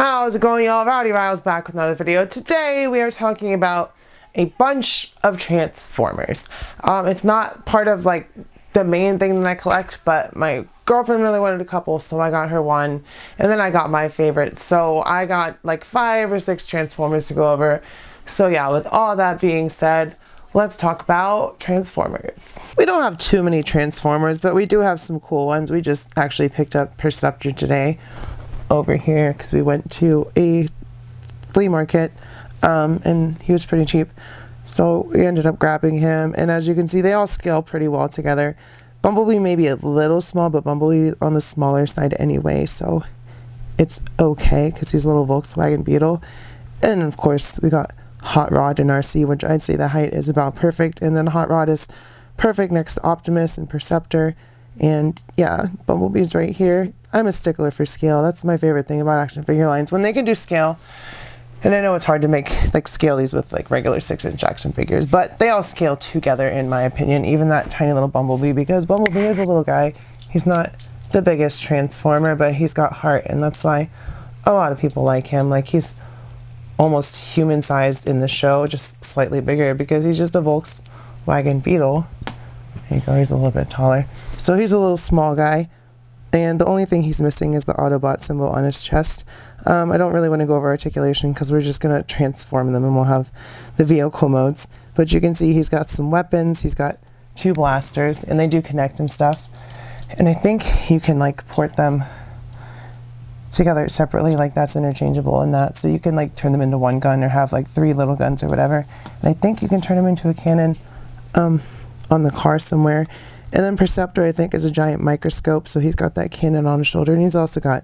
How's it going, y'all? Rowdy Riles back with another video. Today we are talking about a bunch of Transformers. It's not part of like the main thing that I collect, but my girlfriend really wanted a couple, so I got her one, and then I got my favorite. So I got like 5 or 6 Transformers to go over. So yeah, with all that being said, let's talk about Transformers. We don't have too many Transformers, but we do have some cool ones. We just actually picked up Perceptor today over here because we went to a flea market and he was pretty cheap, so we ended up grabbing him. And as you can see, they all scale pretty well together. Bumblebee may be a little small, but Bumblebee on the smaller side anyway, so it's okay because he's a little Volkswagen Beetle. And of course we got Hot Rod and RC, which I'd say the height is about perfect, and then Hot Rod is perfect next to Optimus and Perceptor. And yeah, Bumblebee's right here. I'm a stickler for scale. That's my favorite thing about action figure lines, when they can do scale. And I know it's hard to make like scale these with like regular 6-inch action figures, but they all scale together in my opinion, even that tiny little Bumblebee, because Bumblebee is a little guy. He's not the biggest Transformer, but he's got heart, and that's why a lot of people like him. Like, he's almost human sized in the show, just slightly bigger because he's just a Volkswagen Beetle. There you go, he's a little bit taller. So he's a little small guy, and the only thing he's missing is the Autobot symbol on his chest. I don't really want to go over articulation because we're just going to transform them and we'll have the vehicle modes. But you can see he's got some weapons, he's got 2 blasters, and they do connect and stuff. And I think you can like port them together separately, like that's interchangeable and that. So you can like turn them into one gun or have like 3 little guns or whatever. And I think you can turn them into a cannon on the car somewhere. And then Perceptor, I think, is a giant microscope, so he's got that cannon on his shoulder, and he's also got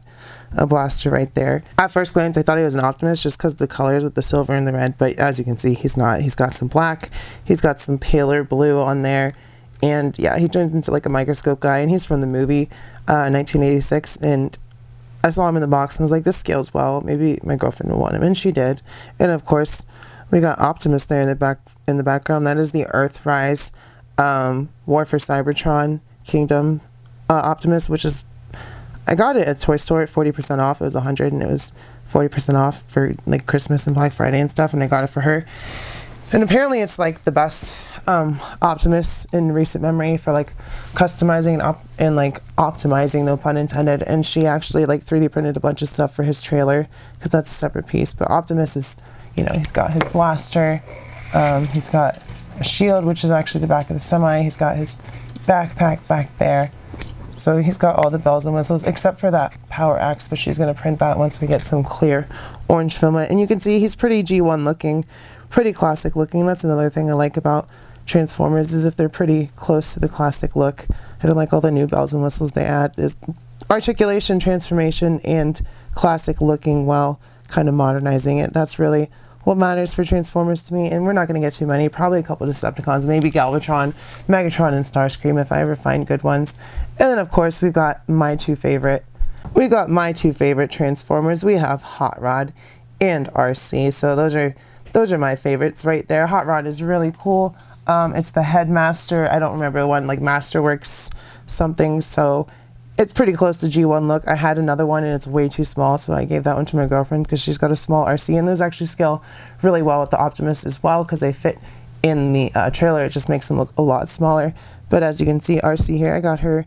a blaster right there. At first glance, I thought he was an Optimus just because of the colors with the silver and the red, but as you can see, he's not. He's got some black, he's got some paler blue on there, and yeah, he turns into like a microscope guy, and he's from the movie 1986, and I saw him in the box, and I was like, this scales well, maybe my girlfriend will want him, and she did. And of course, we got Optimus there in the background. That is the Earthrise War for Cybertron Kingdom Optimus, which is, I got it at Toy Store at 40% off. It was 100 and it was 40% off for like Christmas and Black Friday and stuff, and I got it for her. And apparently it's like the best Optimus in recent memory for like customizing and like optimizing, no pun intended. And she actually like 3D printed a bunch of stuff for his trailer because that's a separate piece. But Optimus is, you know, he's got his blaster, he's got a shield, which is actually the back of the semi. He's got his backpack back there. So he's got all the bells and whistles, except for that power axe, but she's going to print that once we get some clear orange filament. And you can see he's pretty G1 looking, pretty classic looking. That's another thing I like about Transformers, is if they're pretty close to the classic look. I don't like all the new bells and whistles they add. There's articulation, transformation, and classic looking while kind of modernizing it. That's really what matters for Transformers to me. And we're not going to get too many, probably a couple of Decepticons, maybe Galvatron, Megatron, and Starscream if I ever find good ones. And then of course we've got my two favorite Transformers. We have Hot Rod and RC. So those are my favorites right there. Hot Rod is really cool. It's the Headmaster, I don't remember the one, like Masterworks something, so it's pretty close to G1 look. I had another one and it's way too small, so I gave that one to my girlfriend because she's got a small RC, and those actually scale really well with the Optimus as well because they fit in the trailer. It just makes them look a lot smaller. But as you can see, RC here, I got her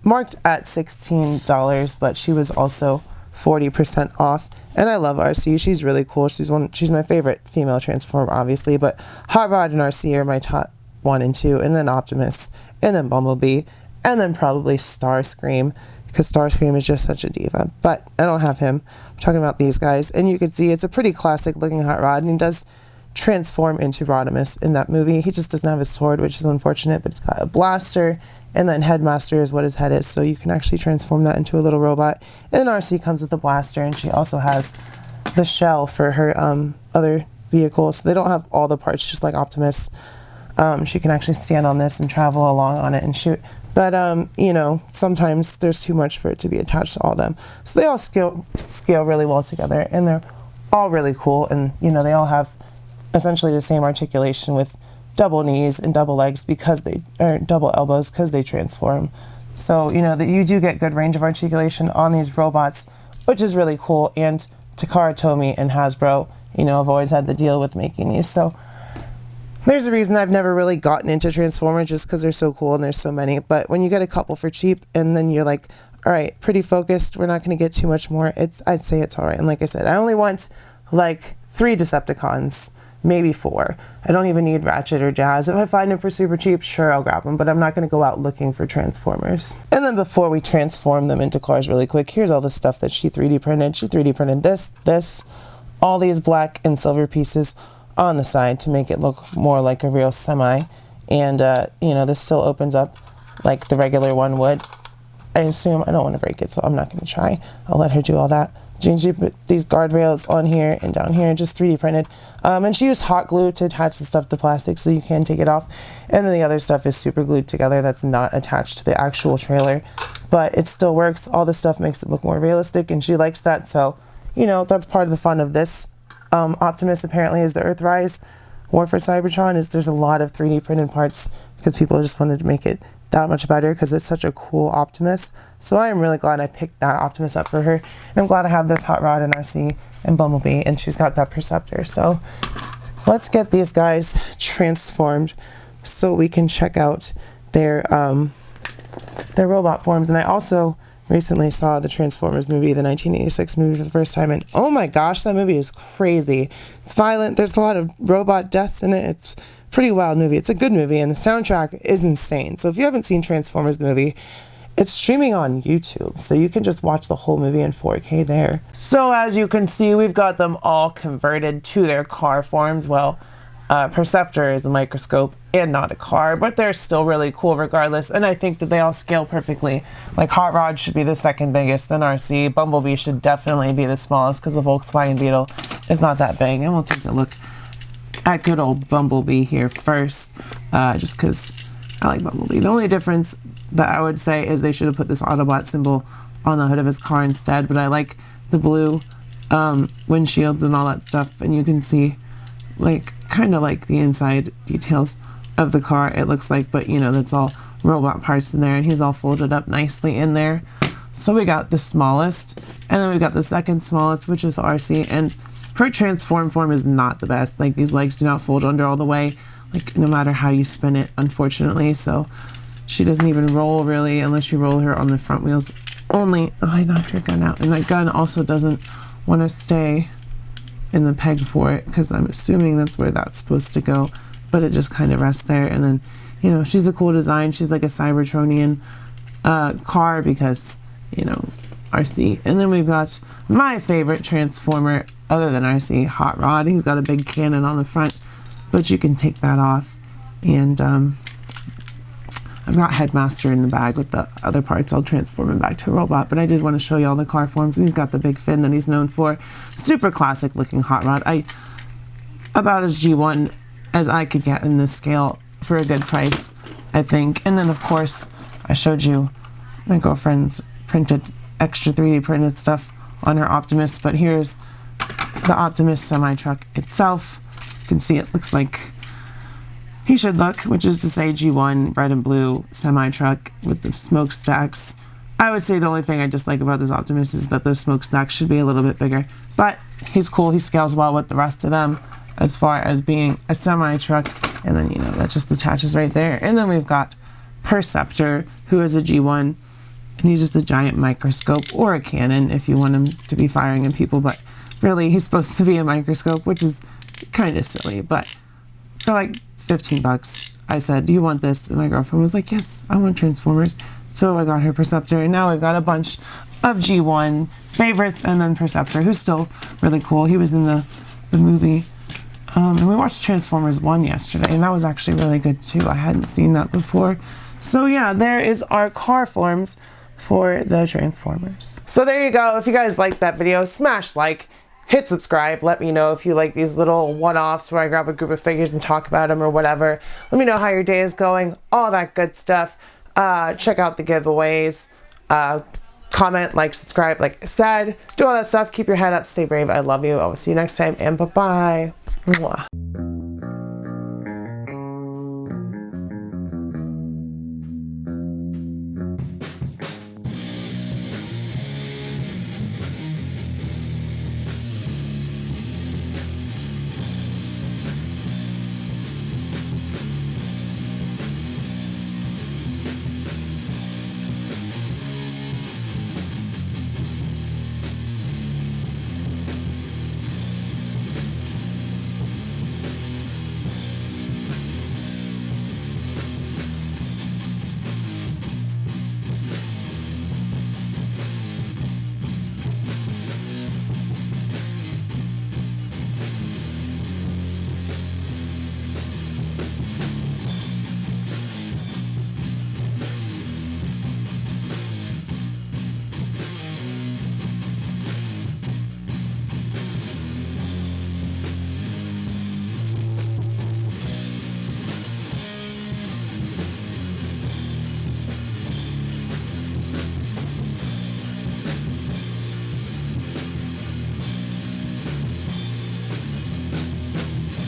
marked at $16, but she was also 40% off. And I love RC. She's really cool. She's my favorite female Transformer, obviously, but Hot Rod and RC are my top 1 and 2, and then Optimus, and then Bumblebee, and then probably Starscream, because Starscream is just such a diva. But I don't have him. I'm talking about these guys. And you can see it's a pretty classic looking Hot Rod, and he does transform into Rodimus in that movie. He just doesn't have his sword, which is unfortunate, but he's got a blaster, and then Headmaster is what his head is, so you can actually transform that into a little robot. And then RC comes with the blaster, and she also has the shell for her other vehicles. So they don't have all the parts, just like Optimus. She can actually stand on this and travel along on it and shoot. But, you know, sometimes there's too much for it to be attached to all of them. So they all scale really well together, and they're all really cool. And, you know, they all have essentially the same articulation with double knees and double legs because double elbows because they transform. So, you know, that you do get good range of articulation on these robots, which is really cool. And Takara Tomy and Hasbro, you know, have always had the deal with making these. So there's a reason I've never really gotten into Transformers, just because they're so cool and there's so many. But when you get a couple for cheap and then you're like, all right, pretty focused, we're not going to get too much more, I'd say it's all right. And like I said, I only want like 3 Decepticons, maybe 4. I don't even need Ratchet or Jazz. If I find them for super cheap, sure, I'll grab them, but I'm not going to go out looking for Transformers. And then before we transform them into cars really quick, here's all the stuff that she 3D printed. She 3D printed this, all these black and silver pieces on the side to make it look more like a real semi. And, you know, this still opens up like the regular one would. I assume. I don't want to break it, so I'm not going to try. I'll let her do all that. She put these guardrails on here and down here, just 3D printed. And she used hot glue to attach the stuff to plastic so you can take it off. And then the other stuff is super glued together that's not attached to the actual trailer. But it still works. All the stuff makes it look more realistic, and she likes that. So, you know, that's part of the fun of this. Optimus apparently is the Earthrise War for Cybertron. There's a lot of 3D printed parts because people just wanted to make it that much better because it's such a cool Optimus. So I am really glad I picked that Optimus up for her. And I'm glad I have this Hot Rod and RC and Bumblebee, and she's got that Perceptor. So let's get these guys transformed so we can check out their robot forms. And I also recently saw the Transformers movie, the 1986 movie, for the first time, and oh my gosh, that movie is crazy. It's violent, there's a lot of robot deaths in it, it's a pretty wild movie. It's a good movie, and the soundtrack is insane. So if you haven't seen Transformers the movie, it's streaming on YouTube, so you can just watch the whole movie in 4K there. So as you can see, we've got them all converted to their car forms. Well, Perceptor is a microscope and not a car, but they're still really cool regardless, and I think that they all scale perfectly. Like Hot Rod should be the second biggest, then RC. Bumblebee should definitely be the smallest because the Volkswagen Beetle is not that big. And we'll take a look at good old Bumblebee here first, just because I like Bumblebee. The only difference that I would say is they should have put this Autobot symbol on the hood of his car instead, but I like the blue windshields and all that stuff, and you can see like kind of like the inside details of the car, it looks like, but you know, that's all robot parts in there, and he's all folded up nicely in there. So we got the smallest, and then we got the second smallest, which is RC, and her transform form is not the best. Like, these legs do not fold under all the way, like no matter how you spin it, unfortunately. So she doesn't even roll really unless you roll her on the front wheels only. Oh, I knocked her gun out, and that gun also doesn't want to stay in the peg for it, because I'm assuming that's where that's supposed to go, but it just kind of rests there. And then, you know, she's a cool design. She's like a Cybertronian car because, you know, RC. And then we've got my favorite Transformer other than RC, Hot Rod. He's got a big cannon on the front, but you can take that off. And I've got Headmaster in the bag with the other parts. I'll transform him back to a robot, but I did want to show you all the car forms. And he's got the big fin that he's known for. Super classic looking Hot Rod. About as G1 as I could get in this scale for a good price, I think. And then of course I showed you my girlfriend's printed, extra 3D printed stuff on her Optimus, but here's the Optimus semi-truck itself. You can see it looks like he should look, which is to say G1 red and blue semi-truck with the smokestacks. I would say the only thing I dislike about this Optimus is that those smokestacks should be a little bit bigger, but he's cool. He scales well with the rest of them as far as being a semi-truck, and then, you know, that just attaches right there. And then we've got Perceptor, who is a G1, and he's just a giant microscope, or a cannon if you want him to be firing at people, but really he's supposed to be a microscope, which is kind of silly. But for like 15 bucks, I said, do you want this? And my girlfriend was like, yes, I want Transformers. So I got her Perceptor, and now we've got a bunch of G1 favorites, and then Perceptor, who's still really cool. He was in the movie. And we watched Transformers 1 yesterday, and that was actually really good too. I hadn't seen that before. So yeah, there is our car forms for the Transformers. So there you go. If you guys liked that video, smash like, hit subscribe. Let me know if you like these little one-offs where I grab a group of figures and talk about them or whatever. Let me know how your day is going, all that good stuff. Check out the giveaways. Comment, like, subscribe, like I said. Do all that stuff. Keep your head up. Stay brave. I love you. I will see you next time, and bye-bye. Mwah.